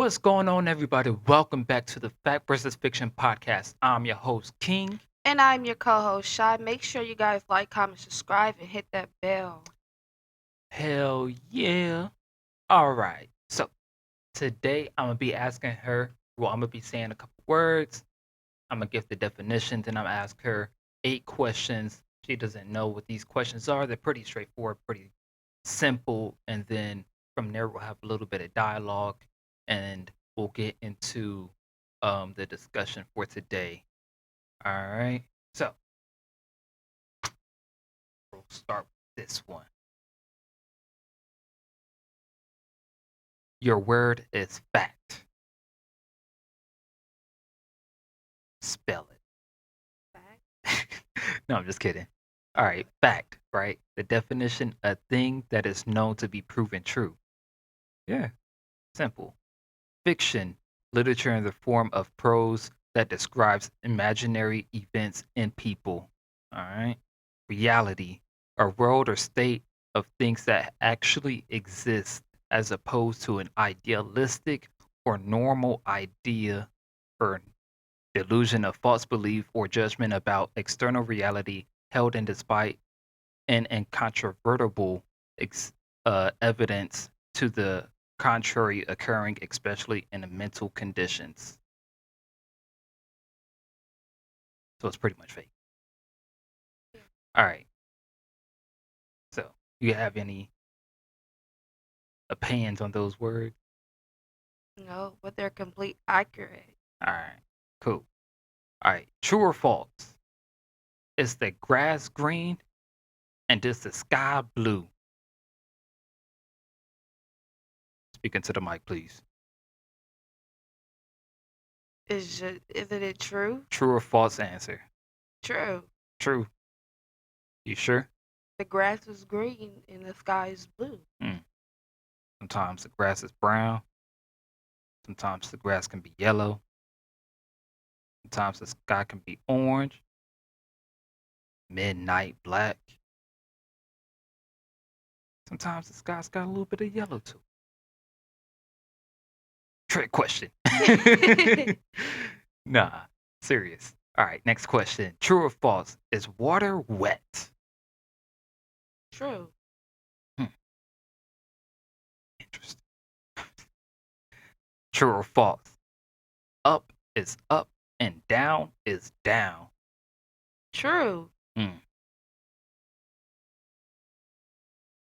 What's going on, everybody? Welcome back to the Fact versus Fiction podcast. I'm your host, King. And I'm your co-host, Shy. Make sure you guys like, comment, subscribe, and hit that bell. Hell yeah. All right. So today I'm going to be asking her, I'm going to be saying a couple words. I'm going to give the definition, then I'm going to ask her 8 questions. She doesn't know what these questions are. They're pretty straightforward, pretty simple. And then from there, we'll have a little bit of dialogue and we'll get into the discussion for today. All right. So we'll start with this one. Your word is fact. Spell it. No, I'm just kidding. All right. Fact, right? The definition, a thing that is known to be proven true. Yeah. Simple. Fiction, literature in the form of prose that describes imaginary events and people. All right. Reality, a world or state of things that actually exist as opposed to an idealistic or normal idea or delusion of false belief or judgment about external reality held in despite and incontrovertible evidence to the contrary occurring especially in the mental conditions. So it's pretty much fake. All right. So you have any opinions on those words? No, but they're complete accurate. All right. Cool. All right. True or false? Is the grass green and is the sky blue? Speaking to the mic, please. Isn't it true? True or false answer? True. True. You sure? The grass is green and the sky is blue. Sometimes the grass is brown. Sometimes the grass can be yellow. Sometimes the sky can be orange. Midnight black. Sometimes the sky's got a little bit of yellow too. Trick question. Nah, serious. All right, next question. True or false? Is water wet? True. Interesting. True or false? Up is up and down is down. True.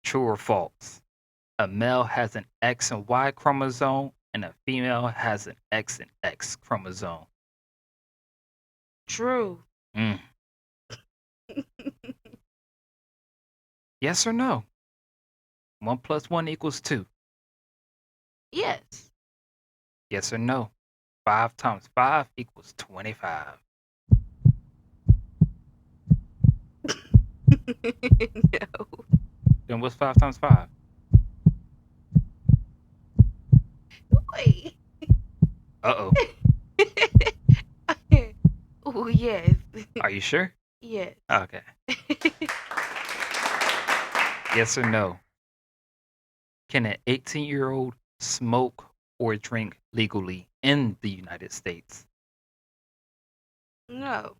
True or false? A male has an X and Y chromosome and a female has an X and X chromosome. True. Yes or no? 1 + 1 = 2. Yes. Yes or no? 5 × 5 = 25. No. Then what's 5 × 5? Wait. Uh-oh. Oh, yes. Are you sure? Yes. Okay. Yes or no? Can an 18-year-old smoke or drink legally in the United States? No.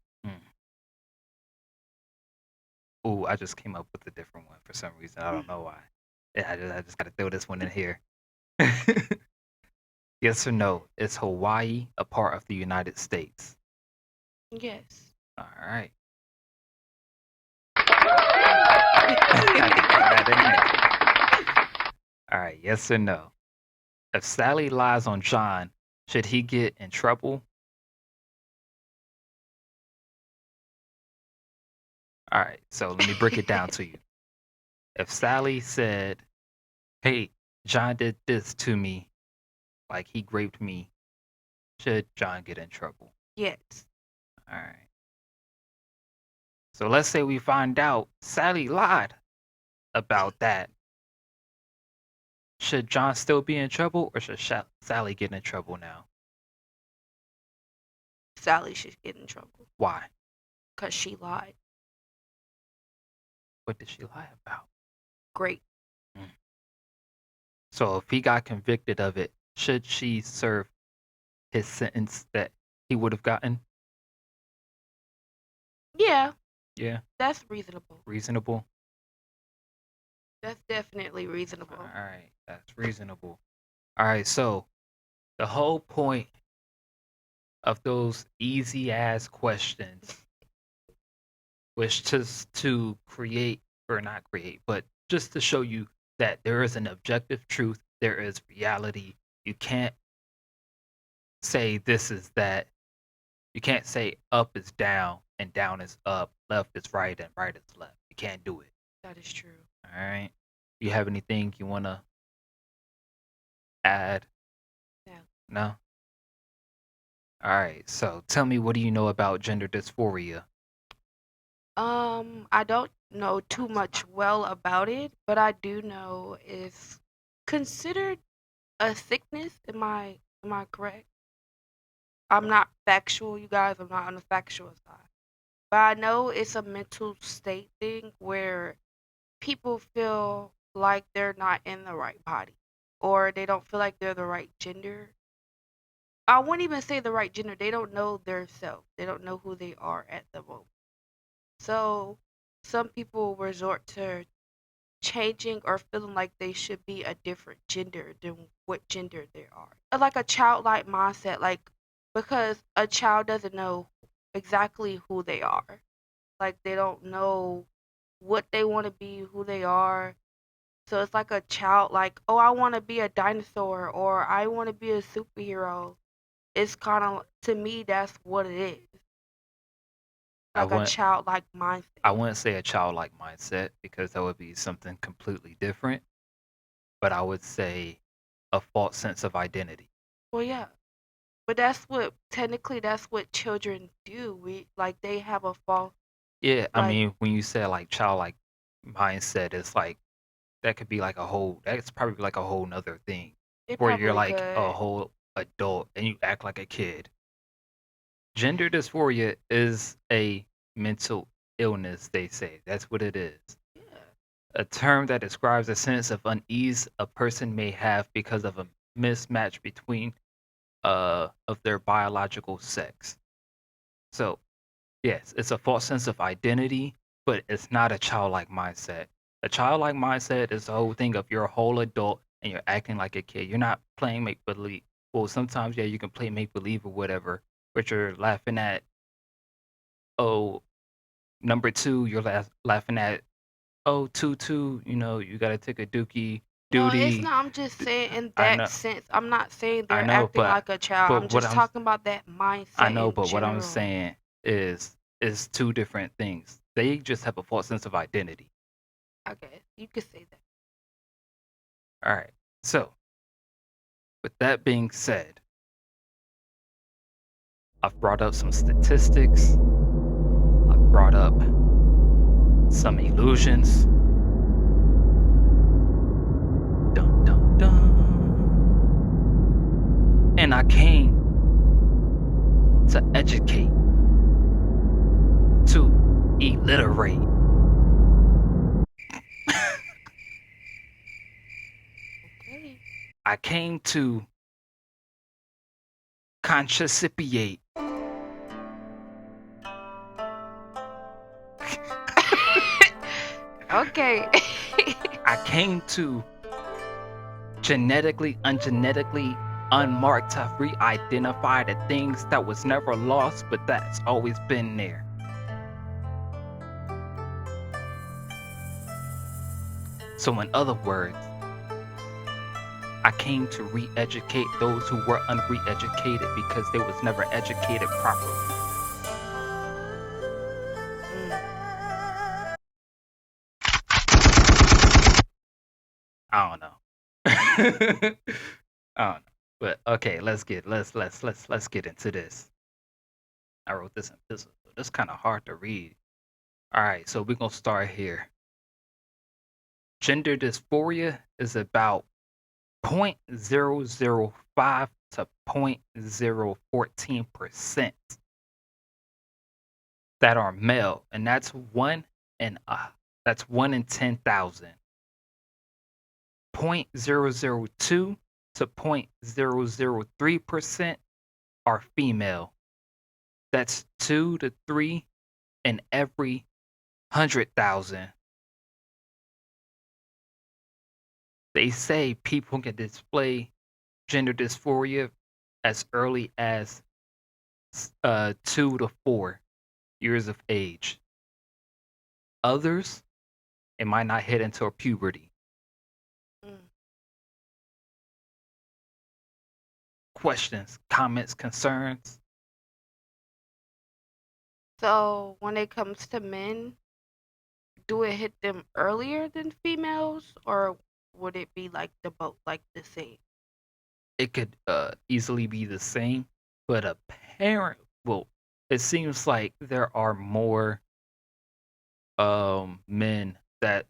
Oh, I just came up with a different one for some reason. I don't know why. I just got to throw this one in here. Yes or no? Is Hawaii a part of the United States? Yes. All right. That in there. All right. Yes or no? If Sally lies on John, should he get in trouble? All right. So let me break it down to you. If Sally said, "Hey, John did this to me, like he raped me," should John get in trouble? Yes. All right. So let's say we find out Sally lied about that. Should John still be in trouble or should Sally get in trouble now? Sally should get in trouble Why? because she lied. What did she lie about? Great. So if he got convicted of it, should she serve his sentence that he would have gotten? Yeah, Yeah, that's reasonable. reasonable. That's definitely All reasonable. right, that's reasonable. All right, so the whole point of those easy ass questions was just to create, or not create, but just to show you that there is an objective truth, there is reality. You can't say this is that. You can't say up is down and down is up, left is right and right is left. You can't do it. That is true. All right. You have anything you want to add? Yeah. No? All right. So tell me, what do you know about gender dysphoria? I don't know too much well about it, but I do know it's considered a sickness. Am I correct? I'm not factual, you guys. I'm not on the factual side. But I know it's a mental state thing where people feel like they're not in the right body or they don't feel like they're the right gender. I won't even say the right gender. They don't know their self. They don't know who they are at the moment. So some people resort to changing or feeling like they should be a different gender than what gender they are. Like a childlike mindset, like because a child doesn't know exactly who they are. Like they don't know what they want to be, who they are. So it's like a child like, "Oh, I want to be a dinosaur or I want to be a superhero." It's kind of to me that's what it is. I Like a wouldn't childlike I mindset. wouldn't say a childlike mindset because that would be something completely different, but I would say a false sense of identity. Well, yeah. But that's what technically that's what children do. We like they have a false Yeah, I like mean, when you say like childlike mindset, it's like that could be like that's probably like a whole nother thing it where you're probably like a could. whole adult and you act like a kid. Gender dysphoria is a mental illness, they say. That's what it is. Yeah. A term that describes a sense of unease a person may have because of a mismatch between of their biological sex. So, yes, it's a false sense of identity, but it's not a childlike mindset. A childlike mindset is the whole thing of you're a whole adult and you're acting like a kid. You're not playing make believe. Well, sometimes yeah, you can play make believe or whatever, but you're laughing at oh number two. You're laughing at oh two two. You know you gotta take a dookie No, it's duty. not. I'm just saying in I that know, sense. I'm not saying I they're know, acting like a child. I'm but what just I'm talking about that I mindset know, in but what I'm general. saying is two different things. They just have a false sense of identity. Okay, you could say that. All right. So, with that being said, I've brought up some statistics. I've brought up some illusions. Dun dun dun. And I came to educate, to illiterate. Okay. I came to conscientiate. Okay. I came to genetically, ungenetically, unmarked to re-identify the things that was never lost, but that's always been there. So in other words, I came to re-educate those who were unre-educated because they was never educated properly. Mm. I don't know. I don't know. But okay, let's get into this. I wrote this in pencil. So this kind of hard to read. All right, so we're gonna start here. Gender dysphoria is about 0.005 to 0.014% that are male, and that's one in 10,000. 0.002 to 0.003% are female. That's 2 to 3 in every 100,000. They say people can display gender dysphoria as early as 2 to 4 years of age. Others, it might not hit until puberty. Mm. Questions, comments, concerns? So when it comes to men, do it hit them earlier than females, or would it be like the both, like the same? It could easily be the same, but well, it seems like there are more men that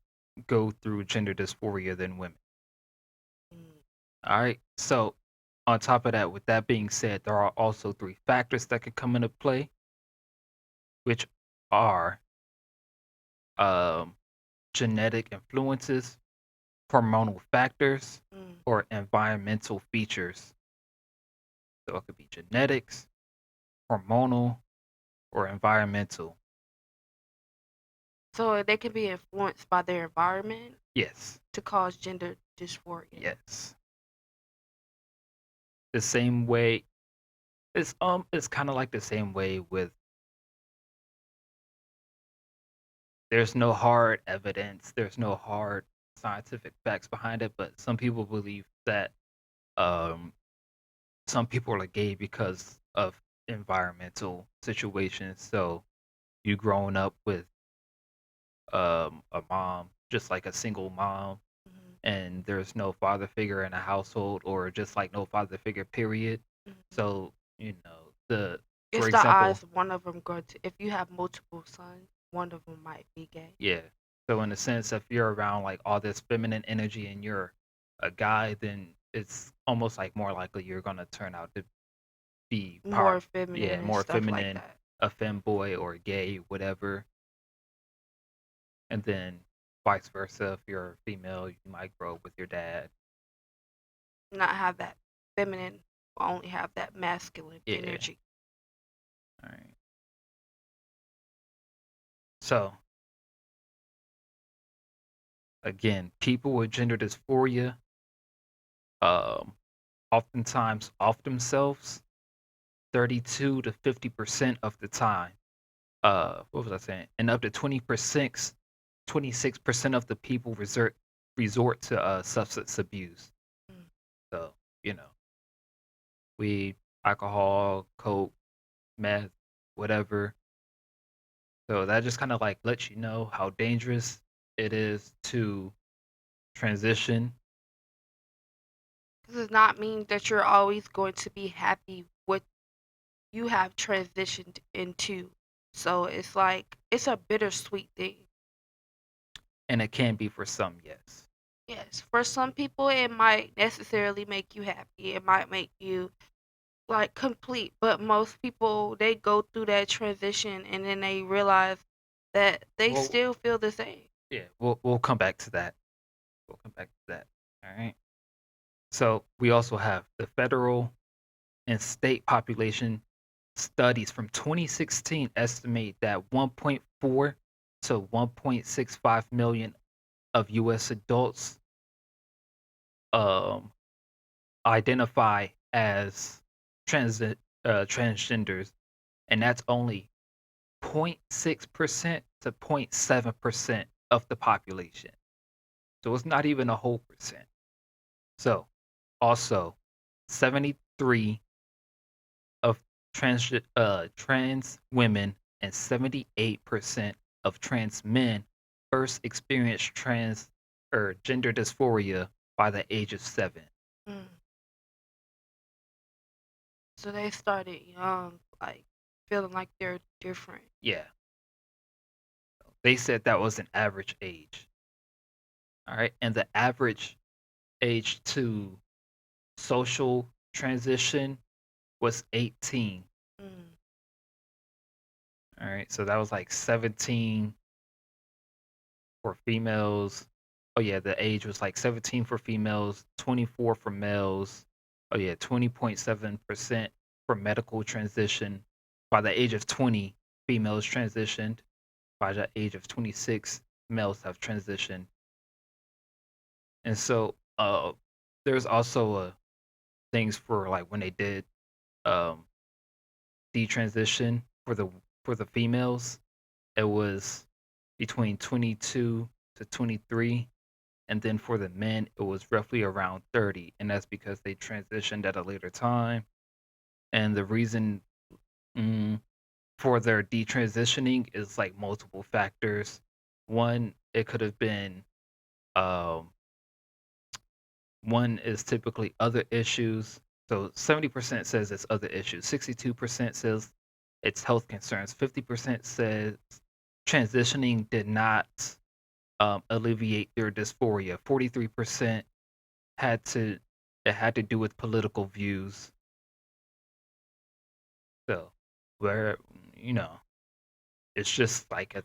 go through gender dysphoria than women. Mm. All right. So, on top of that, with that being said, there are also three factors that could come into play, which are um, genetic influences, hormonal factors, Mm. or environmental features. So, it could be genetics, hormonal, or environmental. So they can be influenced by their environment Yes. to cause gender dysphoria. Yes. The same way it's kind of like the same way with there's no hard evidence, there's no hard scientific facts behind it, but some people believe that um some people are gay because of environmental situations. So you growing up with a mom, just like a single mom, Mhm. and there's no father figure in a household, or just like no father figure period. Mhm. So, the for It's the example, odds one of them go to. If you have multiple sons, one of them might be gay. yeah. So in a sense, if you're around like all this feminine energy and you're a guy, then it's almost like more likely you're gonna turn out to be More feminine yeah, and more stuff like feminine, that. a femboy or gay, whatever. And then vice versa, if you're a female, you might grow up with your dad. Not have that feminine, only have that masculine Yeah. energy. All right. So again, people with gender dysphoria, um, oftentimes off themselves 32 to 50% of the time. What was I saying? And up to 20%, 26% of the people resort to substance abuse. Mm. So, you know, weed, alcohol, coke, meth, whatever. So that just kind of like lets you know how dangerous it is to transition. This does not mean that you're always going to be happy with you have transitioned into. So it's like it's a bittersweet thing. And it can be for some, yes. Yes, for some people it might necessarily make you happy. It might make you like complete, but most people they go through that transition and then they realize that they Well, still feel the same. yeah, we'll come back to that. We'll come back to that. All right. So we also have the federal and state population studies from 2016 estimate that 1.4 to 1.65 million of U.S. adults um, identify as transgenders, and that's only 0.6% to 0.7% of the population. So it's not even a whole percent. So also 73 of trans women and 78% of trans men first experienced trans or gender dysphoria by the age of 7. Mm. So they started young, like feeling like they're different. Yeah, they said that was an average age. All right, and the average age to social transition was 18. Mm. All right, so that was like 17 for females, Oh yeah, the age was like 17 for females, 24 for males. Oh yeah, 20.7% for medical transition. By the age of 20, females transitioned. By the age of 26, males have transitioned. And so there's also things for like when they did um detransition for the females, it was between 22 to 23, and then for the men it was roughly around 30, and that's because they transitioned at a later time. And the reason mm, for their detransitioning is like multiple factors. One, it could have been um one is typically other issues. So 70% says it's other issues. 62% says it's health concerns. 50% says transitioning did not alleviate their dysphoria. 43% had to it had to do with political views. So where it's just like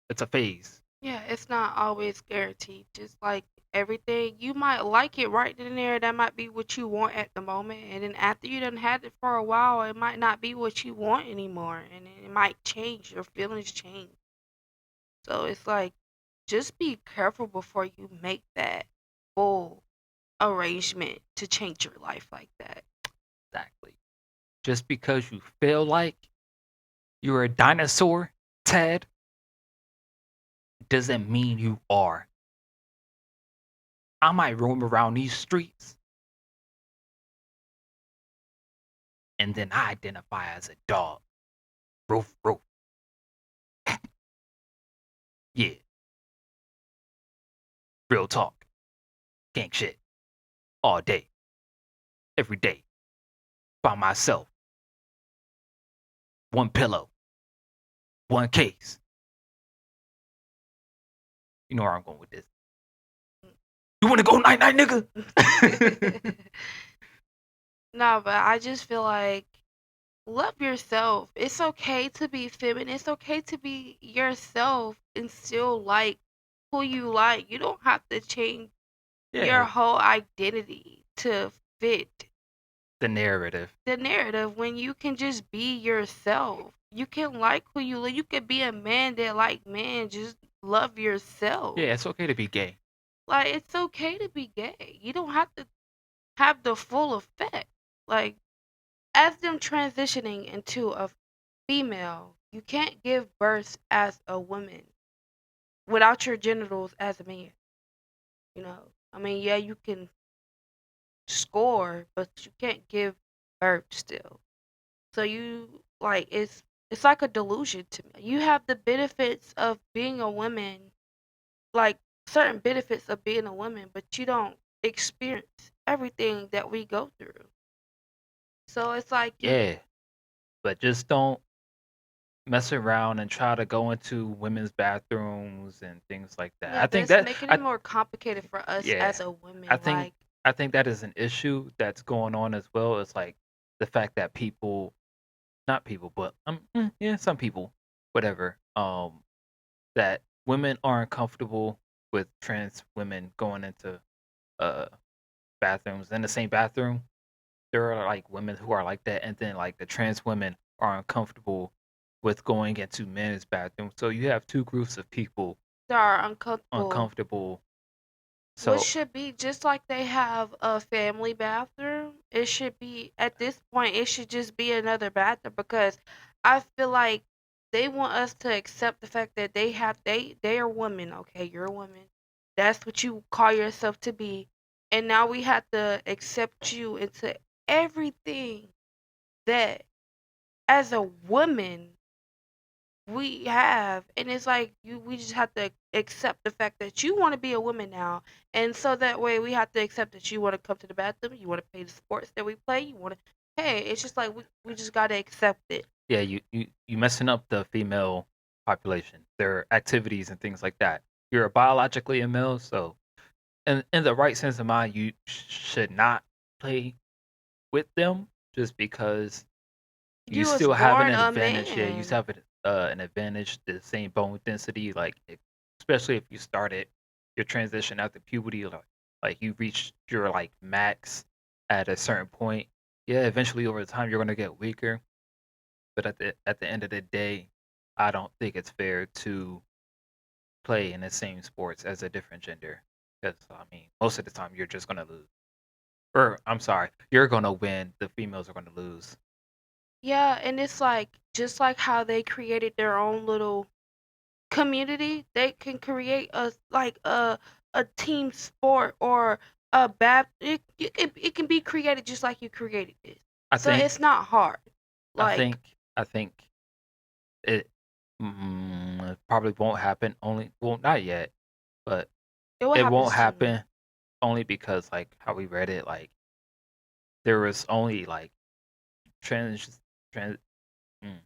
it's a phase. Yeah, it's not always guaranteed. Just like everything, you might like it right then and there. That might be what you want at the moment, and then after you done had it for a while, it might not be what you want anymore, and it might change. Your feelings change. So it's like, just be careful before you make that full arrangement to change your life like that. Exactly. Just because you feel like you're a dinosaur, Ted, doesn't mean you are. I might roam around these streets and then I identify as a dog. Roof, roof. Yeah, real talk. Gang shit. All day. Every day. By myself. One pillow. One case. You know where I'm going with this. You want to go night night, nigga? No, but I just feel like love yourself. It's okay to be feminine. It's okay to be yourself and still like who you like. You don't have to change your Yeah, whole identity to fit the narrative. the narrative when you can just be yourself. You can like who you like. You can be a man that like men. Just love yourself. Yeah, it's okay to be gay. Like it's okay to be gay. You don't have to have the full effect. Like as them transitioning into a female, you can't give birth as a woman without your genitals as a man. You know, I mean, yeah, you can score, but you can't give birth still. So you like it's like a delusion to me. You have the benefits of being a woman, like certain benefits of being a woman, but you don't experience everything that we go through. So it's like you Yeah, but just don't mess around and try to go into women's bathrooms and things like that. yeah, I think that's that making it I more complicated for us yeah, as a I woman. think Like I think that is an issue that's going on as well. It's like the fact that people, not people, but yeah, some people, whatever, that women aren't comfortable with trans women going into uh bathrooms in the same bathroom. There are like women who are like that, and then like the trans women are uncomfortable with going into men's bathrooms. So you have two groups of people they are uncomfortable. uncomfortable. Which So should be just like they have a family bathroom. It should be at this point. It should just be another bathroom because I feel like they want us to accept the fact that they are women. Okay, you're a woman. That's what you call yourself to be, and now we have to accept you into everything that as a woman we have, and it's like we just have to accept the fact that you want to be a woman now, and so that way we have to accept that you want to come to the bathroom, you want to play the sports that we play, you want to, hey, it's just like we just got to accept it. yeah, you messing up the female population, their activities and things like that. You're biologically a male, so in the right sense of mind, you should not play with them just because you You was still have an born a advantage. Yeah, you man. still have an advantage, the same bone density, like especially if you started. your transition after puberty, like you reach your like max at a certain point. Yeah, eventually over time you're gonna get weaker, but at the end of the day, I don't think it's fair to play in the same sports as a different gender. Because I mean, most of the time you're just gonna lose. Or I'm sorry, you're gonna win. The females are gonna lose. Yeah, and it's like just like how they created their own little community, they can create a team sport or a it can be created just like you created it. I So think, it's not hard. I Like think, I think it, it probably won't happen. Only, well, not yet, but it will it happen won't soon. happen only because like how we read it, like there was only like trans trans mm,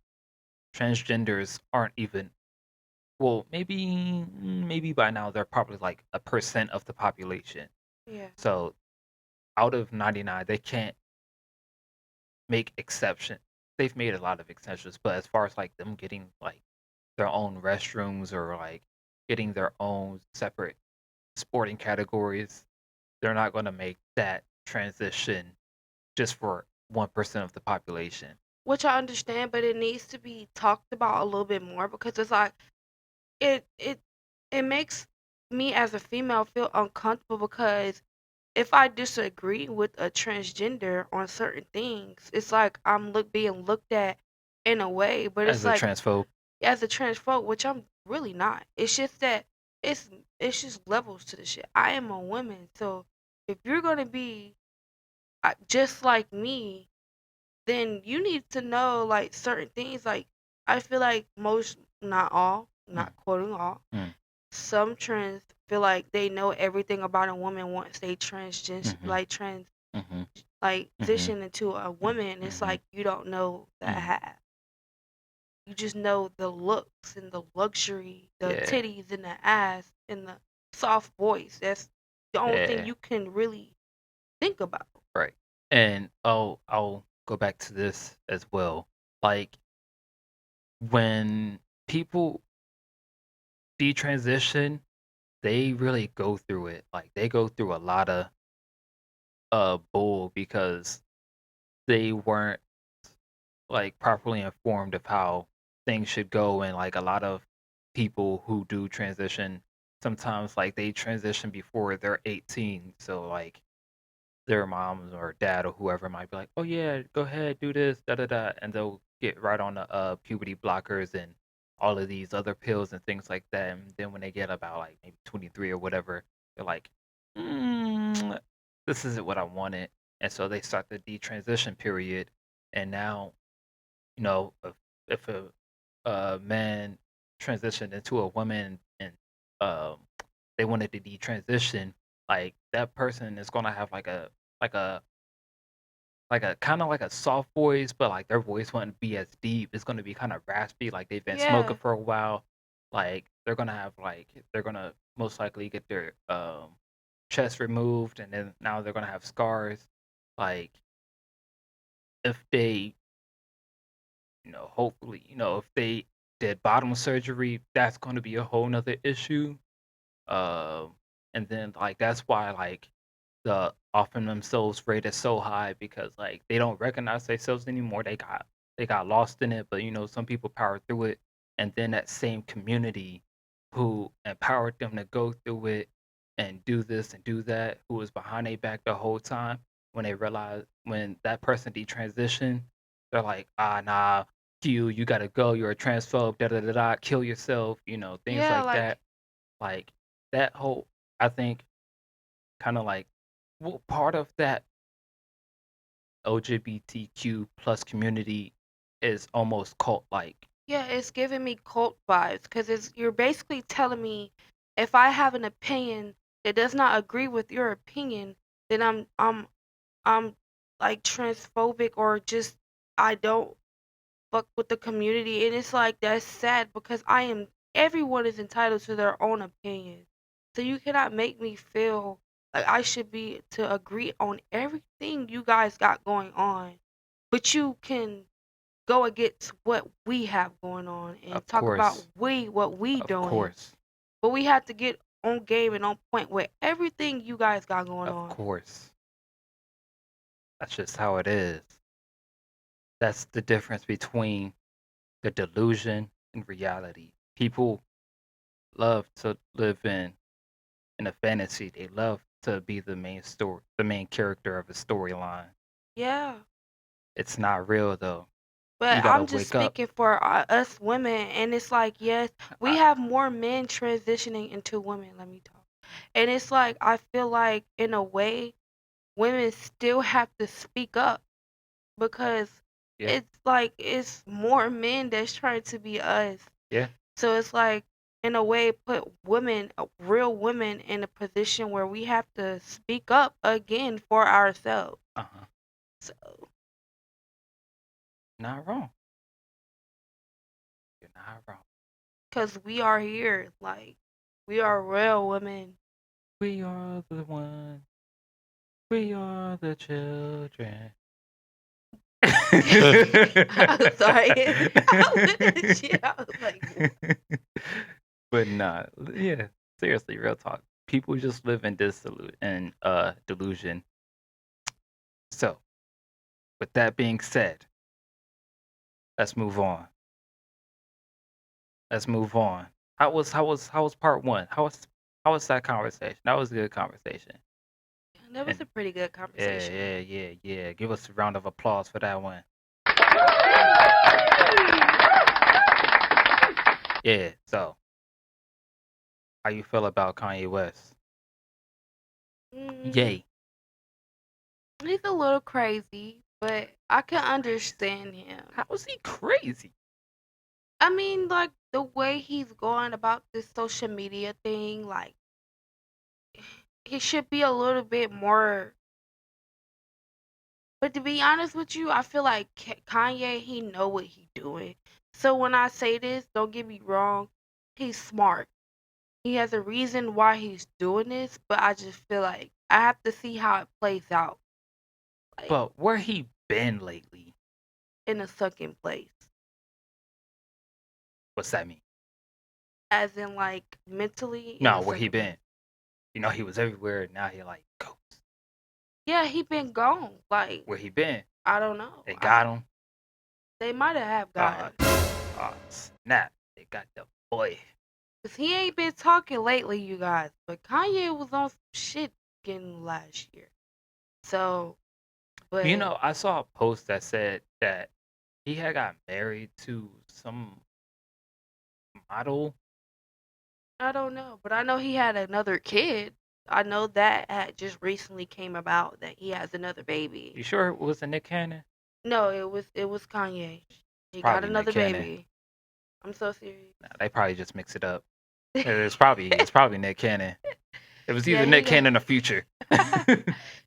transgenders aren't even, well, maybe by now they're probably like a percent of the population. Yeah. So out of 99, they can't make exception. They've made a lot of exceptions, but as far as like them getting like their own restrooms or like getting their own separate sporting categories, they're not going to make that transition just for 1% of the population. Which I understand, but it needs to be talked about a little bit more because it's like it it it makes me as a female feel uncomfortable because if I disagree with a transgender on certain things, it's like I'm being looked at in a way, but As it's a like transphobe, as a transphobe, which I'm really not. It's just that it's it's just levels to the shit. I am a woman, so if you're gonna be just like me, then you need to know like certain things. Like I feel like most, not all, mm, not quoting all, mm, some trans feel like they know everything about a woman once they mm-hmm, mm-hmm, like mm-hmm, transition into a woman. It's mm-hmm, like you don't know that mm, half. You just know the looks and the luxury, the yeah, titties and the ass and the soft voice. That's the only thing yeah, you can really think about. right. And I'll go back to this as well. Like when people detransition, they really go through it. Like they go through a lot of bull because they weren't like properly informed of how things should go, and like a lot of people who do transition sometimes like they transition before they're 18, so like their moms or dad or whoever might be like, "Oh yeah, go ahead, do this, da da da," and they'll get right on the puberty blockers and all of these other pills and things like that. And then when they get about like maybe 23 or whatever, they're like, mm, "This isn't what I wanted," and so they start the detransition period. And now, if a man transitioned into a woman and um, they wanted to detransition, like that person is gonna have like a like a kind of like a soft voice, but like their voice wouldn't be as deep. It's gonna be kind of raspy, like they've been smoking Yeah, for a while. Like they're gonna most likely get their chest removed, and then now they're gonna have scars. Like if they, hopefully, if they did bottom surgery, that's gonna be a whole nother issue. Um, and then like that's why like the often themselves rated so high because like they don't recognize themselves anymore. They got lost in it, but some people power through it, and then that same community who empowered them to go through it and do this and do that, who was behind their back the whole time, when they realize when that person detransition, they're like, ah nah, you gotta go, you're a transphobe, da da da da, kill yourself, things yeah, like like that. Like that whole, I think, kind of like, well, part of that LGBTQ plus community is almost cult like. yeah, it's giving me cult vibes because it's you're basically telling me if I have an opinion that does not agree with your opinion, then I'm like transphobic or just I don't fuck with the community, and it's like that's sad because everyone is entitled to their own opinion. So you cannot make me feel like I should be to agree on everything you guys got going on, but you can go against what we have going on and Of talk about course, what we of doing. course. But we have to get on game and on point with everything you guys got going Of on. course. That's just how it is. That's the difference between the delusion and reality. People love to live in a fantasy. They love to be the main character of a storyline. Yeah. It's not real though. You But gotta I'm just wake up. speaking for us women, and it's like, yes, we I, have more men transitioning into women. Let me talk. And it's like, I feel like, in a way, women still have to speak up because yeah, it's like it's more men that's trying to be us. yeah. So it's like, in a way, put women, real women, in a position where we have to speak up again for ourselves. Uh-huh. So, Not wrong. You're not wrong. because we are here, like, we are real women. We are the one. We are the children. I'm sorry. I was shit. I was like, what? But nah, yeah, seriously, real talk. People just live in delusion. So, with that being said, let's move on. Let's move on. How was part one? How was that conversation? That was a good conversation. That was And a pretty good yeah, conversation. yeah, yeah, yeah. Give us a round of applause for that one. Yeah. So, how you feel about Kanye West? Mm, Yay. he's a little crazy, but I can understand him. How is he crazy? I mean, like, the way he's going about this social media thing, like, he should be a little bit more. But to be honest with you, I feel like Kanye, he know what he doing. So when I say this, don't get me wrong, he's smart. He has a reason why he's doing this, but I just feel like I have to see how it plays out, like, But where he been lately? in a sunken place, What's that mean? as in, like, mentally in No, a where he sunken place. been? You know, he was everywhere. Now he like ghost. Yeah, he been gone. Like, Where he been? I don't know. They got him. They might have got Uh, him. snap! They got the boy. Cause he ain't been talking lately, you guys. But Kanye was on some shit again last year. So, You but know, I saw a post that said that he had got married to some model. I don't know. But I know he had another kid. I know that had just recently came about that he has another baby. You sure it was a Nick Cannon? No, it was Kanye. It's He got probably Nick another Cannon. baby. I'm so serious. Nah, they probably just mix it up. It's probably Nick Cannon. It was Yeah, either he Nick got. Cannon or Future.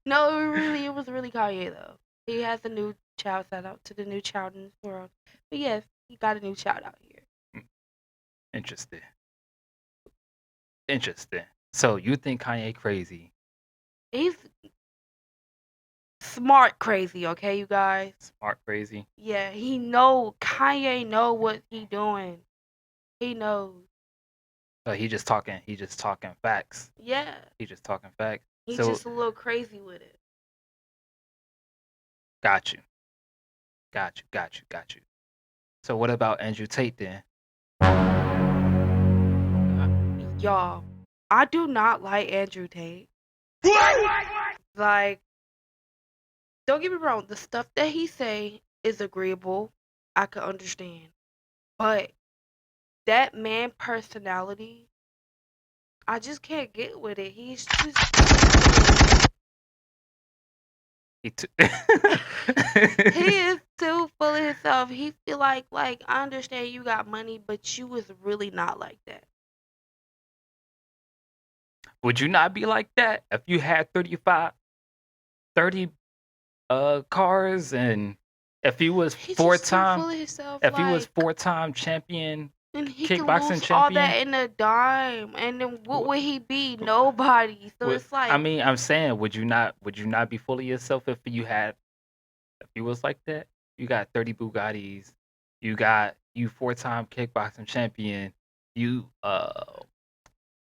No, it was really Kanye though. He has a new child. Shout out to the new child in this world. But yes, he got a new child out here. Interesting. Interesting. So you think Kanye crazy? He's smart crazy, okay, you guys. Smart crazy? Yeah, Kanye know what he doing. He knows. He just talking facts. Yeah, He just talking facts. he's So just a little crazy with it. got you. Got you. Got you. Got you. So what about Andrew Tate then? Y'all, I do not like Andrew Tate. Like, don't get me wrong, the stuff that he say is agreeable. I can understand. But that man personality, I just can't get with it. He's just He t- he is too full of himself. He feel like I understand you got money, but you was really not like that. Would you not be like that if you had 30 cars, and if he was He's four just too time full of himself. if he was Like, four-time champion, and he can kickboxing lose all champion? that in a dime, and then what wh- would he be? Nobody. So wh- it's I like, mean, I'm saying, would you not be full of yourself if you was like that? You got 30 Bugattis, you 4-time kickboxing champion, you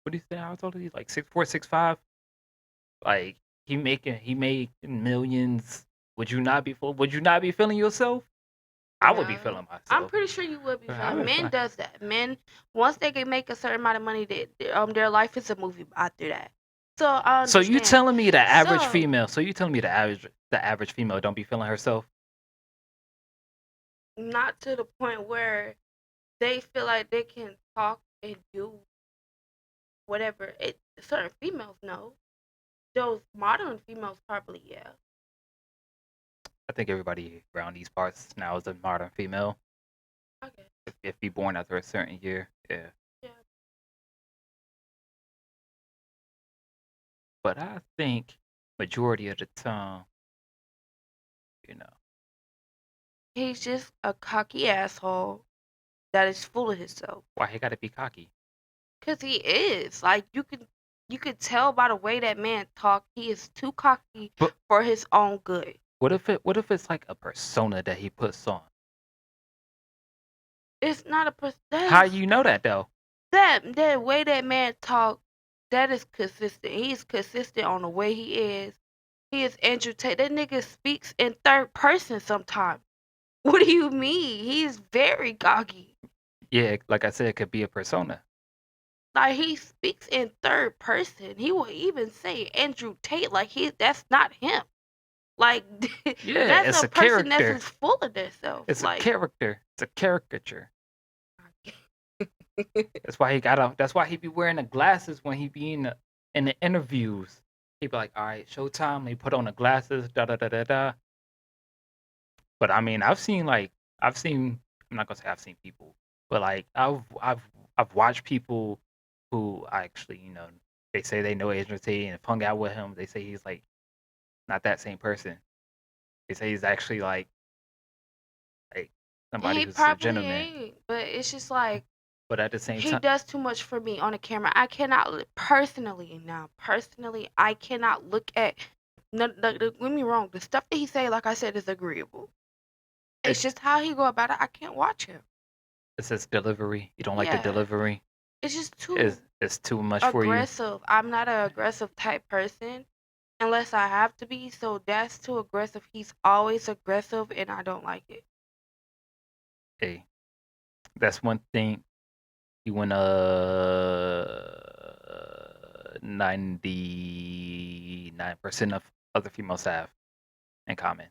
What do you say? How tall is he? Like 6'4", 6'5"? Like he made millions. Would you not be feeling yourself? I would be No, feeling I'm myself. pretty sure you would be I feeling. would Men feel. does that. Men once they can make a certain amount of money, their life is a movie after that. So I So you understand. telling me the average So female? So you telling me the average female don't be feeling herself? not to the point where they feel like they can talk and do whatever. It certain females know. Those modern females probably yeah. I think everybody around these parts now is a modern female. Okay. If be born after a certain year, yeah. Yeah. But I think majority of the time, you know, He's just a cocky asshole that is full of himself. why he gotta be cocky. Cause he is. Like you could tell by the way that man talk, he is too cocky But for his own good. what if it's like a persona that he puts on? It's not a that How is you know that though? that way that man talk, that is consistent. He's consistent on the way he is. He is Andrew Tate. That nigga speaks in third person sometimes. What do you mean? He's very cocky. Yeah, like I said, it could be a persona. Like he speaks in third person. He will even say Andrew Tate like that's not him. Like Yeah, that's it's a a person that's character. just full of themselves. It's a Like character. It's a caricature. That's why he be wearing the glasses when he be in the interviews. He be like, all right, showtime. He put on the glasses, da da da da da. But I mean, I've seen. I'm not gonna say I've seen people, but like I've watched people who actually, they say they know Adrian Tate and have hung out with him. They say he's like not that same person. They say he's actually like somebody he who's a probably gentleman. ain't, but it's just like But at the same he time, does too much for me on the camera. I cannot personally, I cannot look at. No, don't get me wrong. The stuff that he say, like I said, is agreeable. It's it, just how he go about it. I can't watch him. it says delivery. You don't like the Yeah, delivery. it's just too It's too much for you. aggressive. I'm not an aggressive type person unless I have to be. So that's too aggressive. He's always aggressive, and I don't like it. Hey, that's one thing you want 99% of other females have in common.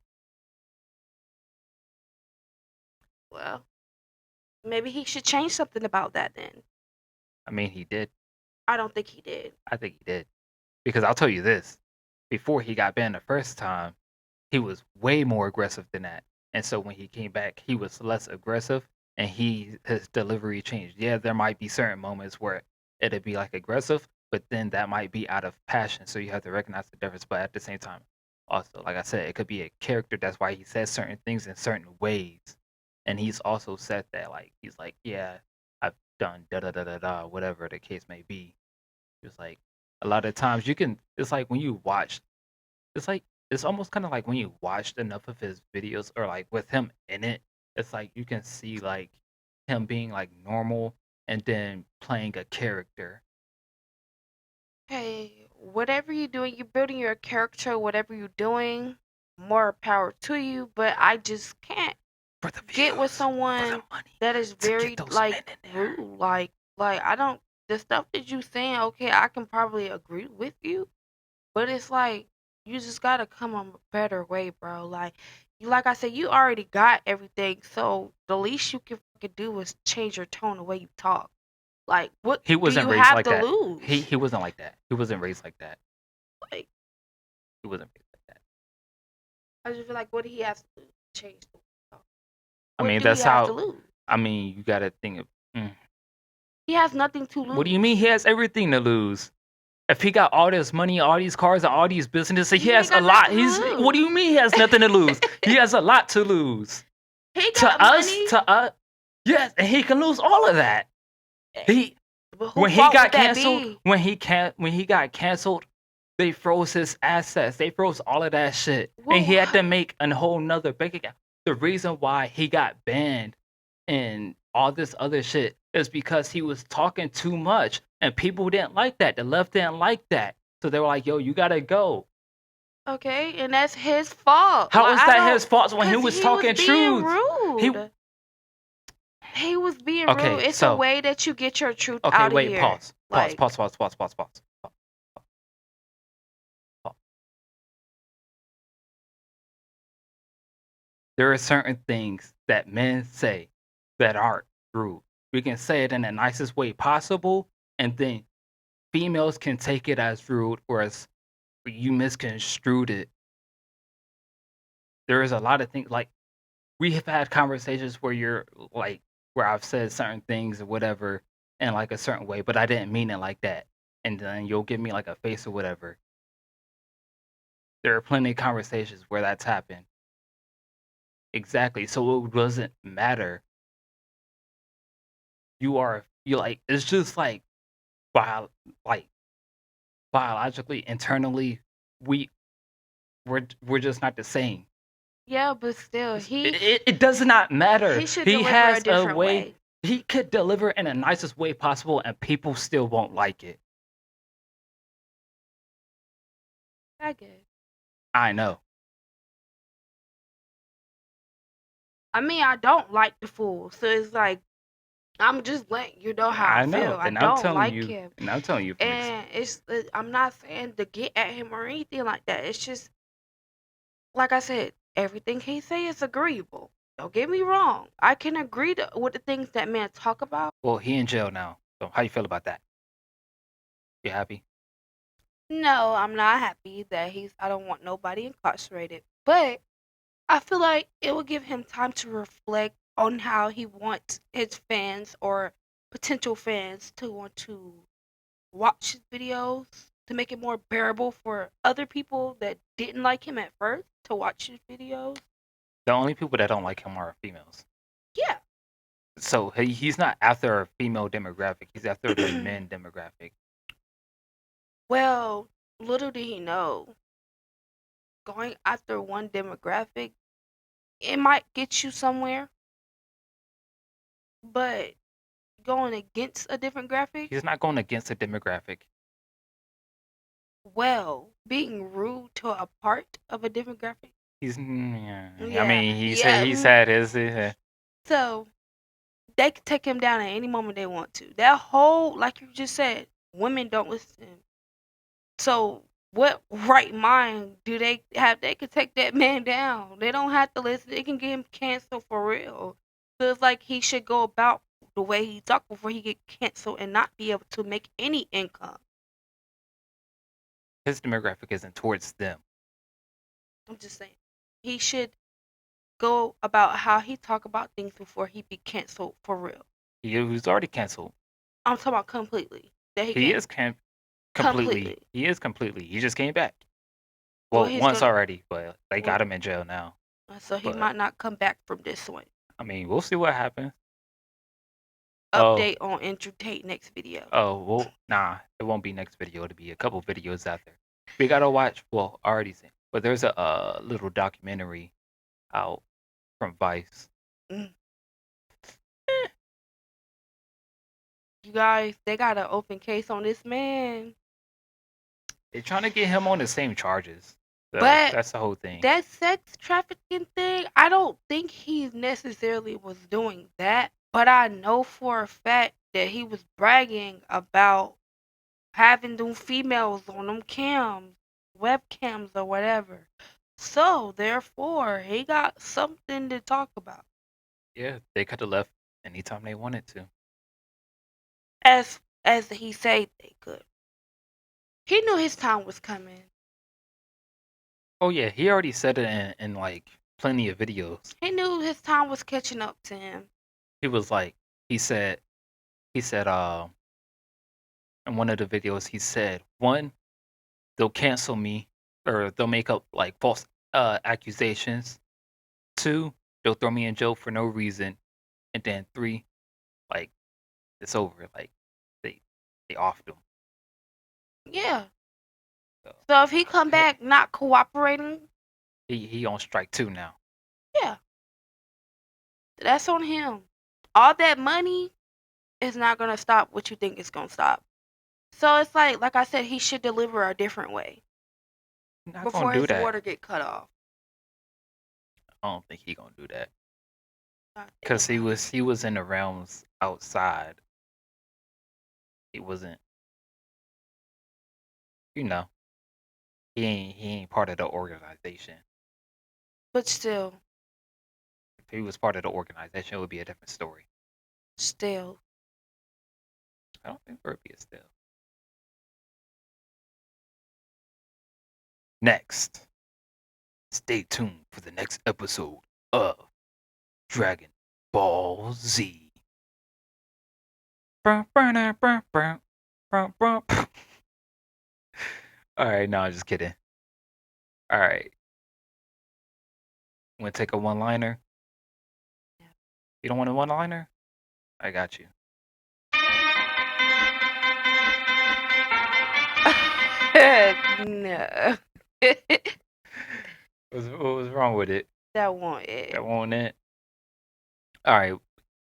Well, maybe he should change something about that then. I mean, he did. I don't think he did. I think he did. Because I'll tell you this, before he got banned the first time, he was way more aggressive than that. And so when he came back, he was less aggressive and his delivery changed. Yeah, there might be certain moments where it'd be like aggressive, but then that might be out of passion. So you have to recognize the difference. But at the same time, also, like I said, it could be a character. That's why he says certain things in certain ways. And he's also said that, like, he's like, yeah, I've done da da da da da, whatever the case may be. He was like, a lot of times it's like when you watch it's like it's almost kind of like when you watched enough of his videos or like with him in it, it's like you can see like him being like normal and then playing a character. Hey, whatever you're doing, you're building your character, whatever you're doing, more power to you. But I just can't For the get with views, for the someone money, that is to get very those men like in there. rude. Like I don't the stuff that you saying, okay, I can probably agree with you, but it's like you just gotta come a better way, bro. Like I said, you already got everything, so the least you can fucking do is change your tone, the way you talk. Like, what He do wasn't you raised have like to that. He lose? he wasn't like that. He wasn't raised like that. Like, He wasn't raised like that. I just feel like, what do he have to lose? Change the way he talk? I What mean, do he that's have to how. lose? I mean, you gotta think of. He has nothing to What do you mean? lose. He has everything to lose. If he got all this money, all these cars, and all these businesses, he He ain't has a got lot. nothing to He's What do lose. you mean he has nothing to lose? He has a lot to lose. He got money. To us, yes, and he can lose all of that. He But who when he fault would got that canceled, be? when he got canceled, they froze his assets. They froze all of that shit, and he Well, had to make a whole nother bank account. The reason why he got banned and all this other shit is because he was talking too much, and people didn't like that. The left didn't like that, so they were like, "Yo, you gotta go." Okay, and that's his fault. How Like is I that don't, his fault when he cause was he was talking being truth? He rude. He was being rude. okay. It's a So way that you get your truth okay, out of wait, here. pause, pause, Like, pause, pause, pause, pause, pause, pause. There are certain things that men say that aren't rude. We can say it in the nicest way possible, and then females can take it as rude or as you misconstrued it. There is a lot of things like we have had conversations where you're like where I've said certain things or whatever in like a certain way, but I didn't mean it like that. And then you'll give me like a face or whatever. There are plenty of conversations where that's happened. Exactly. So it doesn't matter. You like it's just like bio like biologically, internally, we we're just not the same. yeah, but still, It does not matter. he should He deliver a has a different way. way. He could deliver in the nicest way possible, and people still won't like it. I guess. I know. I mean, I don't like the fool, so it's like I'm just letting you know how I I feel. know, I don't like him, and I'm telling you from and I'm not saying to get at him or anything like that. It's just like I said, everything he say is agreeable. Don't get me wrong. I can agree with the things that men talk about. well, he in jail now. So how you feel about that? You happy? No, I'm not happy that he's. I don't want nobody incarcerated, but I feel like it will give him time to reflect on how he wants his fans or potential fans to want to watch his videos to make it more bearable for other people that didn't like him at first to watch his videos. The only people that don't like him are females. Yeah. So he's not after a female demographic. He's after the men demographic. Well, little did he know, going after one demographic, it might get you somewhere, but going against a different graphic, He's not going against the demographic. well, being rude to a part of a different graphic. Yeah. I Yeah, mean, yeah. he said his. So they can take him down at any moment they want to. That whole, like you just said, women don't listen. So what right mind do they have? They could take that man down. They don't have to listen. They can get him canceled for real. So it's like he should go about the way he talked before he get canceled and not be able to make any income. His demographic isn't towards them. I'm just saying. He should go about how he talk about things before he be canceled for real. He was already canceled. I'm talking about completely. That he He can't is completely. completely. He is completely. He just came back. Well, Well, he's once gonna. already, but they got Well, him in jail now. so he But might not come back from this one. I mean, we'll see what happens. Oh, Update on Andrew Tate next video. well, nah, it won't be next video. It'll be a couple videos after. We gotta watch. Well, already seen, but there's a little documentary out from Vice. Mm. You guys, they got an open case on this man. They're trying to get him on the same charges. So But that's the whole thing. that sex trafficking thing, I don't think he necessarily was doing that. But I know for a fact that he was bragging about having them females on them cams, webcams or whatever. So therefore, he got something to talk about. Yeah, they could have left anytime they wanted to. As he said they could. He knew his time was coming. Oh yeah, he already said it in like plenty of videos. He knew his time was catching up to him. He was like, he said, he said, in one of the videos, he said, one, they'll cancel me or they'll make up like false accusations. Two, they'll throw me in jail for no reason. And then three, like it's over. Like they they offed him. Yeah. So So if he come back not cooperating, he on strike two now. yeah, that's on him. All that money, is not gonna stop what you think it's gonna stop. So it's like I said, he should deliver a different way Not gonna before do his that. water get cut off. I don't think he gonna do that. I think Cause he about it. was he was in the realms outside. He wasn't, you know, he ain't part of the organization. But still, If he was part of the organization, it would be a different story. still. I don't think there would be a still. Next, stay tuned for the next episode of Dragon Ball Z. All right, no, I'm just kidding. All right, want to take a one-liner? You don't want a one-liner? I got you. No. What was wrong with it? That won't it. That won't it? All right,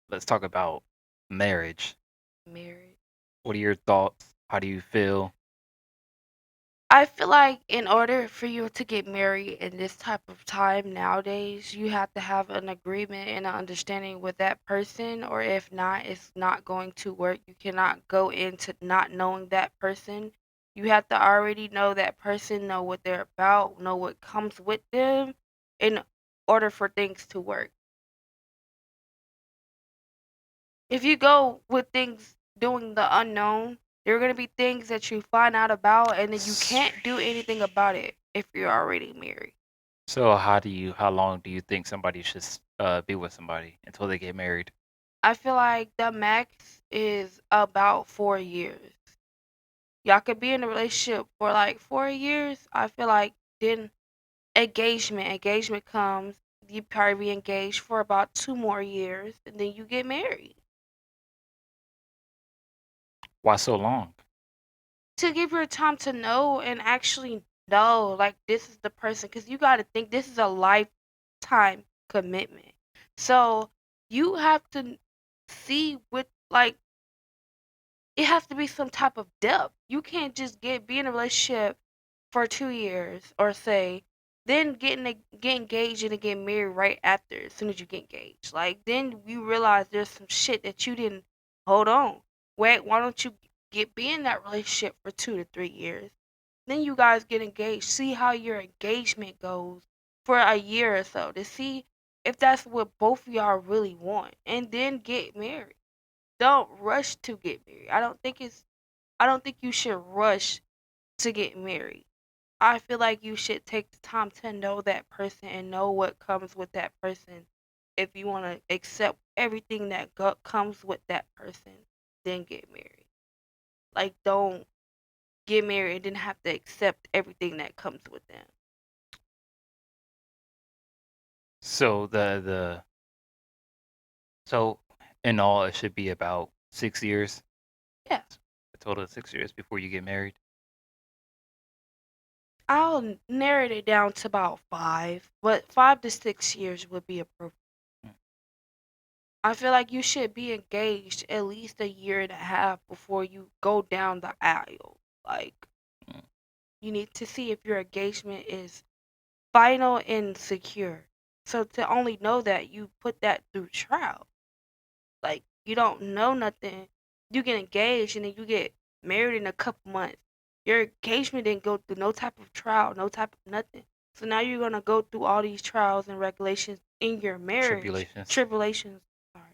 let's talk about marriage. Married. What are your thoughts? How do you feel? I feel like in order for you to get married in this type of time nowadays, you have to have an agreement and an understanding with that person, or if not, it's not going to work. You cannot go into not knowing that person. You have to already know that person, know what they're about, know what comes with them in order for things to work. If you go with things doing the unknown, there are going to be things that you find out about and then you can't do anything about it if you're already married. So how long do you think somebody should be with somebody until they get married? I feel like the max is about 4 years. Y'all could be in a relationship for like 4 years. I feel like then engagement comes. You probably be engaged for about 2 more years and then you get married. Why so long? To give her time to know and actually know like this is the person, because you got to think this is a lifetime commitment, so you have to see with like it has to be some type of depth. You can't just be in a relationship for 2 years or say then get engaged and then get married right after as soon as you get engaged. Like then you realize there's some shit that you didn't hold on. Wait, why don't you be in that relationship for 2 to 3 years? Then you guys get engaged. See how your engagement goes for a year or so to see if that's what both of y'all really want. And then get married. Don't rush to get married. I don't think you should rush to get married. I feel like you should take the time to know that person and know what comes with that person. If you want to accept everything that comes with that person, then get married. Like, don't get married and then have to accept everything that comes with them. So so in all it should be about 6 years, Yeah, a total of 6 years before you get married. I'll narrow it down to about 5, but 5 to 6 years would be appropriate. Mm, I feel like you should be engaged at least a year and a half before you go down the aisle. Like, mm. you need to see if your engagement is final and secure. So to only know that, you put that through trial. Like, you don't know nothing. You get engaged and then you get married in a couple months. Your engagement didn't go through no type of trial, no type of nothing. So now you're gonna go through all these trials and regulations in your marriage, Tribulations. tribulations, sorry,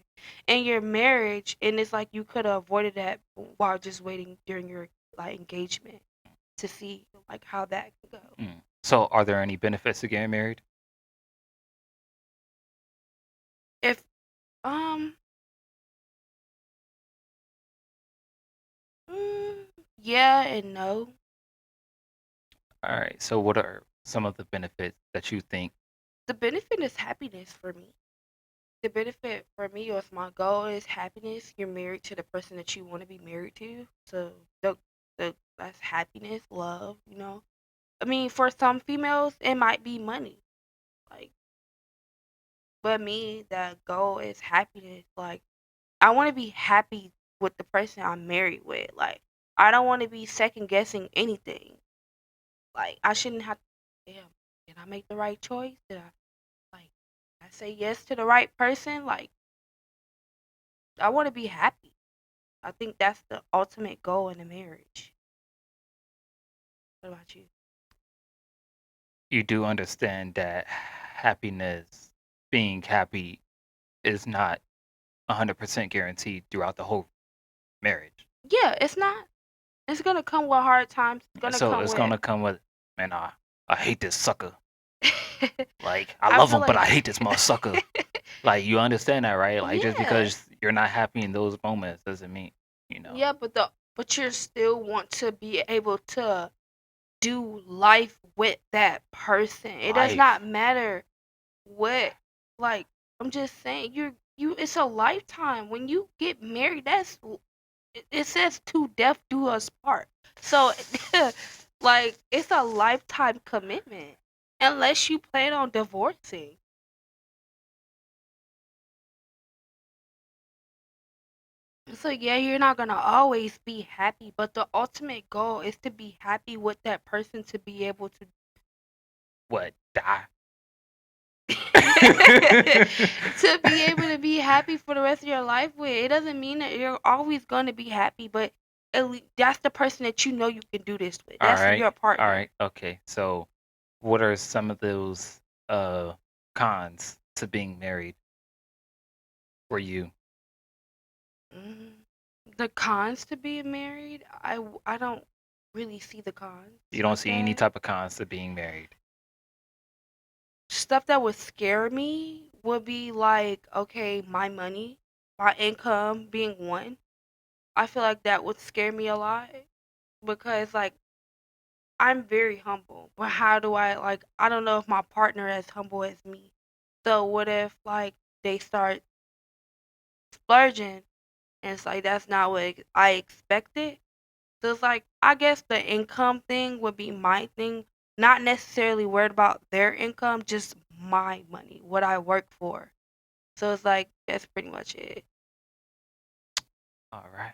in your marriage, and it's like you could have avoided that while just waiting during your like engagement to see like how that can go. So are there any benefits to getting married? If um mm, yeah and no. All right. So what are some of the benefits that you think? The benefit is happiness for me. The benefit for me or if my goal is happiness, you're married to the person that you want to be married to. So that's happiness, love, you know. I mean, for some females, it might be money. Like, but me, the goal is happiness. Like, I want to be happy with the person I'm married with. Like, I don't want to be second guessing anything. Like, I shouldn't have. Damn, did I make the right choice? Did I like? I say yes to the right person? Like, I want to be happy. I think that's the ultimate goal in a marriage. What about you? You do understand that happiness, being happy, is not 100% guaranteed throughout the whole marriage. Yeah, it's not. It's gonna come with hard times. It's gonna So come it's with. gonna come with, man, I hate this sucker. Like, I I love feel him, but like. I hate this motherfucker. Like, you understand that, right? Like, just Yeah, because you're not happy in those moments doesn't mean, you know. yeah, but you still want to be able to do life with that person. It does Life. not matter what. Like, I'm just saying, you. It's a lifetime. When you get married, it says to death do us part. So, like, it's a lifetime commitment. Unless you plan on divorcing. So yeah, you're not gonna always be happy, but the ultimate goal is to be happy with that person to be able to What? Die? to be able to be happy for the rest of your life with. It doesn't mean that you're always gonna be happy, but at least that's the person that you know you can do this with. All That's right. your All partner. right. Okay. So, what are some of those uh cons to being married for you? Mm. The cons to being married, I don't really see the cons You don't like see any that. type of cons to being married. Stuff that would scare me would be like, okay, my money, my income being one. I feel like that would scare me a lot because like I'm very humble, but how do I don't know if my partner as humble as me. So what if like they start splurging and it's like that's not what I expected? So it's like I guess the income thing would be my thing, not necessarily worried about their income, just my money, what I work for. So it's like that's pretty much it. All right.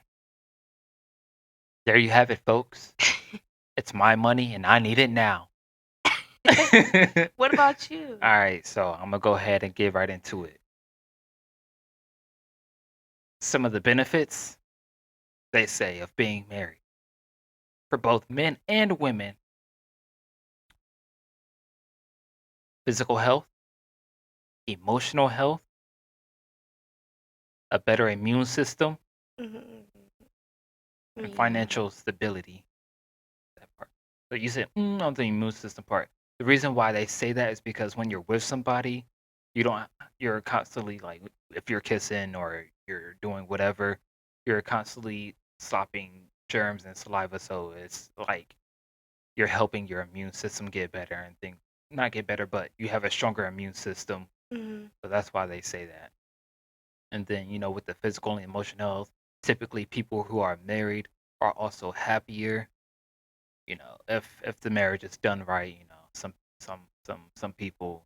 There you have it, folks. It's my money and I need it now. All What about you? right. So, I'm going to go ahead and get right into it. Some of the benefits, they say, of being married for both men and women: physical health, emotional health, a better immune system, Hmm. and Yeah. financial stability. That part. So you said on the immune system part. The reason why they say that is because when you're with somebody, you don't. You're constantly like, if you're kissing or you're doing whatever, you're constantly stopping germs and saliva. So it's like you're helping your immune system get better and things. Not get better, but you have a stronger immune system. Hmm. So that's why they say that. And then, with the physical and emotional health, typically people who are married are also happier. If the marriage is done right, some people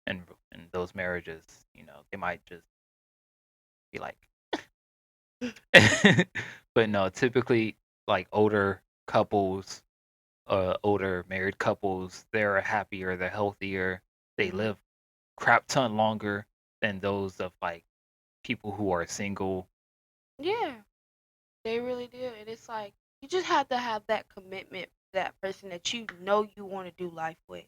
in those marriages, they might just be like, but no, typically like older married couples, they're happier, they're healthier, they Hmm. live crap ton longer than those of like people who are single. Yeah, they really do. And it's like you just have to have that commitment to that person that you know you want to do life with.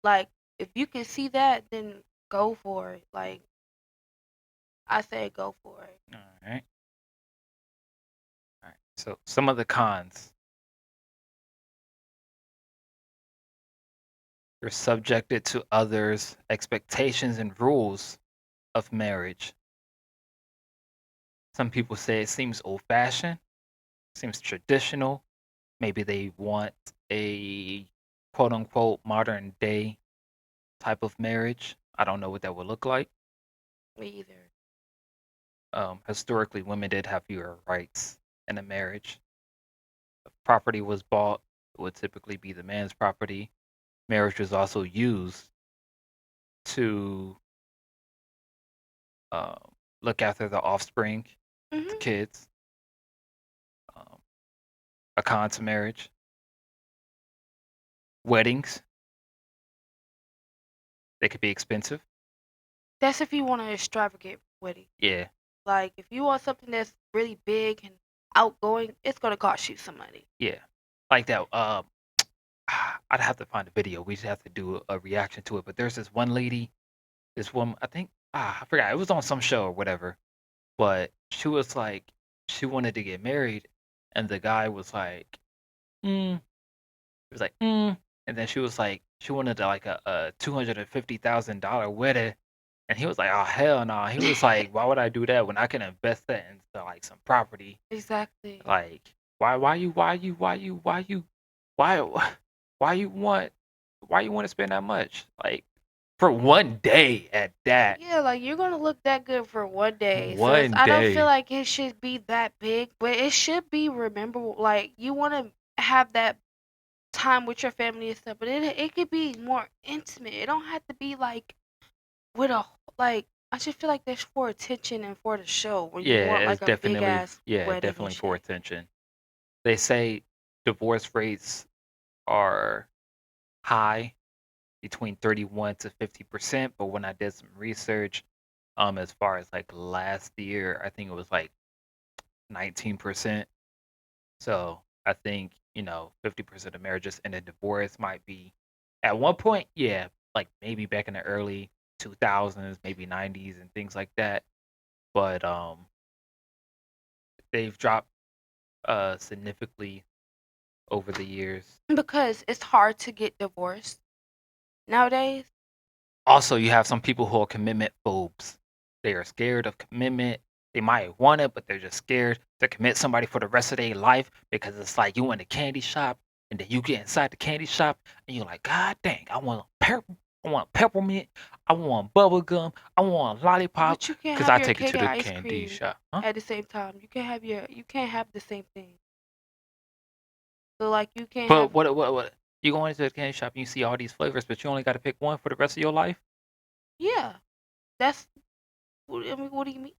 Like if you can see that, then go for it. Like I say, go for it. All right. All right. So some of the cons: you're subjected to others' expectations and rules of marriage. Some people say it seems old-fashioned, seems traditional. Maybe they want a quote unquote modern day type of marriage. I don't know what that would look like. Me either. Historically, women did have fewer rights in a marriage. If property was bought, it would typically be the man's property. Marriage was also used to uh, look after the offspring, the Mhm. kids. con to marriage. Weddings, they could be expensive. That's if you want an extravagant wedding. Yeah, Like if you want something that's really big and outgoing, it's gonna cost you some money. yeah. Like that. I'd have to find a video. We just have to do a reaction to it. But there's this one lady, this woman. I think I forgot. It was on some show or whatever. But she was like, she wanted to get married, and the guy was like, mm. He was like, and then she was like, she wanted like a $250,000 wedding, and he was like, oh hell no. He was like, why would I do that when I can invest that into like some property? Exactly. Like, why why you want why you want to spend that much? Like for one day at that. Yeah, like you're gonna look that good for one day. So One I don't feel day. like it should be that big, but it should be rememberable. Like you want to have that time with your family and stuff, but it could be more intimate. It don't have to be like with a like. I just feel like there's for attention and for the show when you want Yeah, it's like a big definitely ass yeah, wedding and definitely for shit. attention. They say divorce rates are high between 31 to 50%, but when I did some research, as far as like last year, I think it was like 19%. So I think, 50% of marriages and a divorce might be at one point, yeah, like maybe back in the early 2000s, maybe 90s and things like that. But they've dropped significantly over the years. Because it's hard to get divorced nowadays. Also, you have some people who are commitment phobes. They are scared of commitment. They might want it, but they're just scared to commit somebody for the rest of their life because it's like you in a candy shop and then you get inside the candy shop and you're like, God dang, I want peppermint, I want bubble gum, I want lollipop But you can't because have I your take it cake to and the ice candy cream shop. Huh? at the same time. You can't have the same thing. So like you can't But have what? You go into the candy shop and you see all these flavors, but you only got to pick one for the rest of your life? yeah. That's I mean, what do you mean?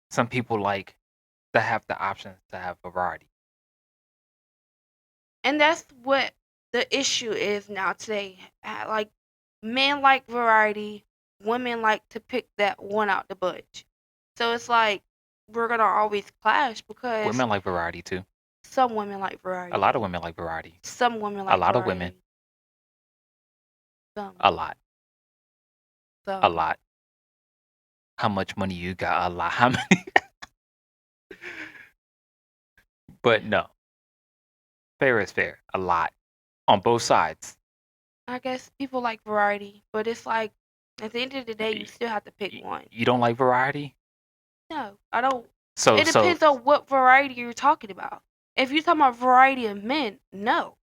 Some people like to have the options to have variety. And that's what the issue is now today. Like men like variety, women like to pick that one out the bunch. So it's like we're gonna always clash because Women like variety too. some women like A lot of variety. women like variety. Some women A like lot of women. variety. Some, A lot. A some. lot. How much money you got? A lot. How many? But no. Fair is fair. A lot. On both sides. I guess people like variety, but it's like at the end of the day, you Y- still have to pick one. You don't like variety? No, I don't. So, It so, depends on what variety you're talking about. If you're talking about variety of men, no,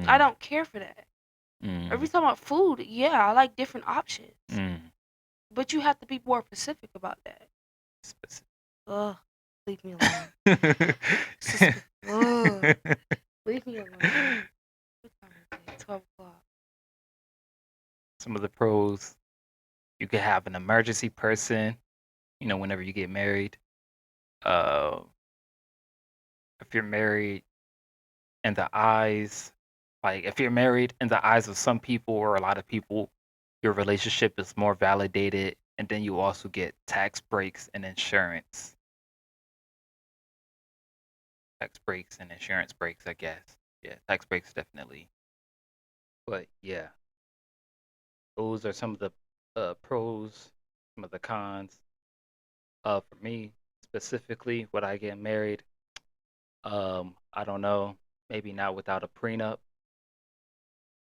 I mm, don't care for that. If you're mm, talking about food, yeah, I like different options. mm. But you have to be more specific about that. Specific. Ugh, leave me alone. Ugh, leave me alone. What time is it? 12 o'clock. Some of the pros, you could have an emergency person, whenever you get married. Uh, if you're married in the eyes, like if you're married in the eyes of some people or a lot of people, your relationship is more validated, and then you also get tax breaks and insurance. Tax breaks and insurance breaks, I guess. Yeah, tax breaks definitely. But yeah, those are some of the pros, some of the cons. For me specifically, would I get married? I don't know. Maybe not without a prenup.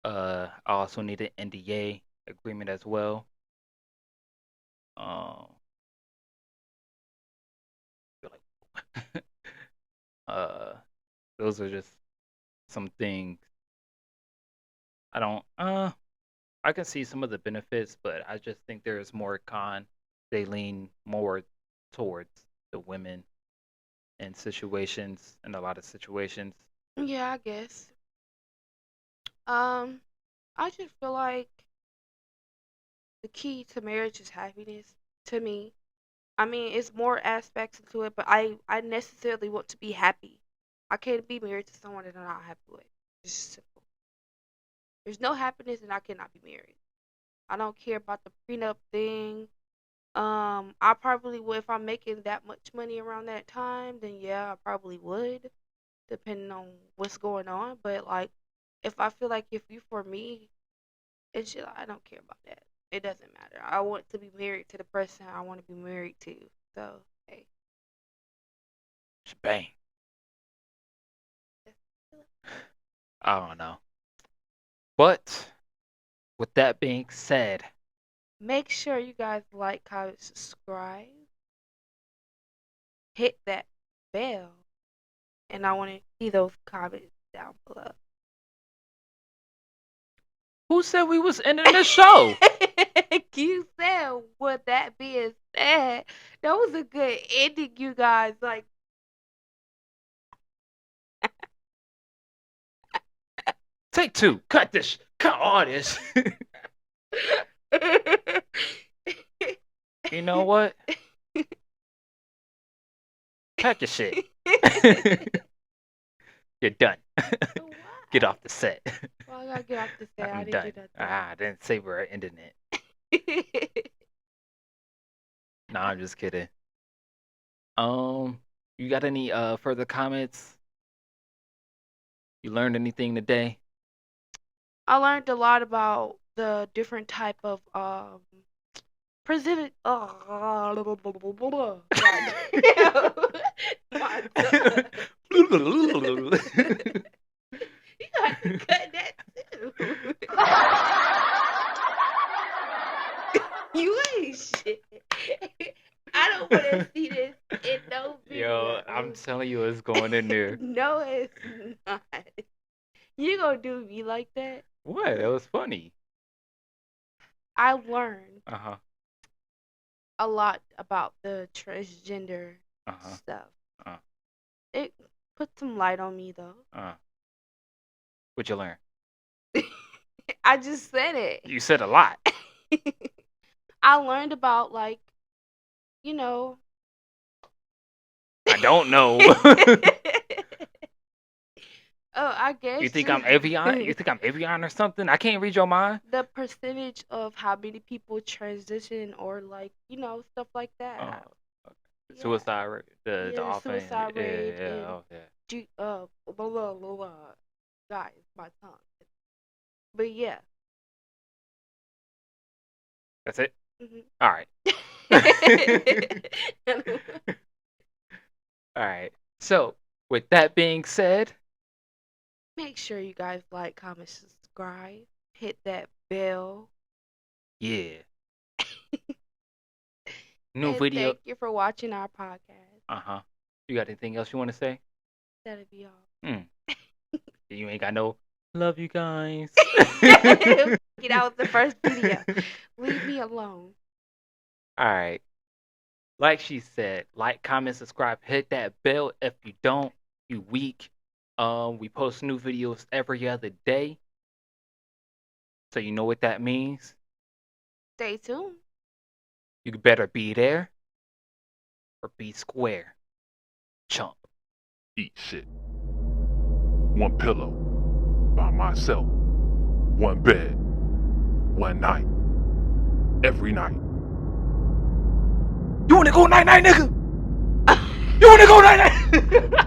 I also need an NDA agreement as well. Um, feel like uh, those are just some things. I don't. I can see some of the benefits, but I just think there's more con. They lean more towards the women in situations, in a lot of situations. Yeah, I guess. Um, I just feel like the key to marriage is happiness to me. I mean, it's more aspects into it, but I necessarily want to be happy. I can't be married to someone that I'm not happy with. It's just simple. There's no happiness, and I cannot be married. I don't care about the prenup thing. I probably would if I'm making that much money around that time. Then yeah, I probably would, depending on what's going on. But like, if I feel like if you for me and shit, I don't care about that. It doesn't matter. I want to be married to the person I want to be married to. So hey. Bang. I don't know. But with that being said, Make sure you guys like, comment, subscribe, hit that bell, and I want to see those comments down below. who said we was ending the show? You said, with that being said, that was a good ending, you guys. Like, Take two. Cut this. Cut all this. You know what? Pack your shit. You're done. Get off the set. Well, I gotta get off the set. I I'm didn't done. do nothing. I didn't say we're ending it. No, I'm just kidding. You got any further comments? You learned anything today? I learned a lot about the different type of presented. My God. You got to cut that too. You ain't shit. I don't want to see this in no video. Yo, I'm telling you, it's going in there. No, it's not. You gonna do me like that? What? It was funny. I learned Uh-huh. a lot about the transgender Uh-huh. stuff. Uh. It put some light on me though. What'd you learn? I just said it. You said a lot. I learned about, like, you know. I don't know. Oh, I guess. You think I'm Evian? You think I'm Evian or something? I can't read your mind. The percentage of how many people transition or, like, stuff like that. Yeah. Suicide rate. The offense. Suicide rate. Yeah. Blah, blah, blah, blah. Guys, my tongue. But yeah. That's it? Mm-hmm. All right. All right. So, with that being said, make sure you guys like, comment, subscribe, hit that bell. Yeah. New video. Thank you for watching our podcast. Uh-huh. You got anything else you want to say? That'll be all. You ain't got no love you guys. That was the first video. Leave me alone. All right. Like she said, like, comment, subscribe, hit that bell. If you don't, you weak. We post new videos every other day. So you know what that means. Stay tuned. You better be there or be square. Chump. Eat shit. One pillow by myself. One bed. One night. Every night. You wanna go night night, nigga? You wanna go night night?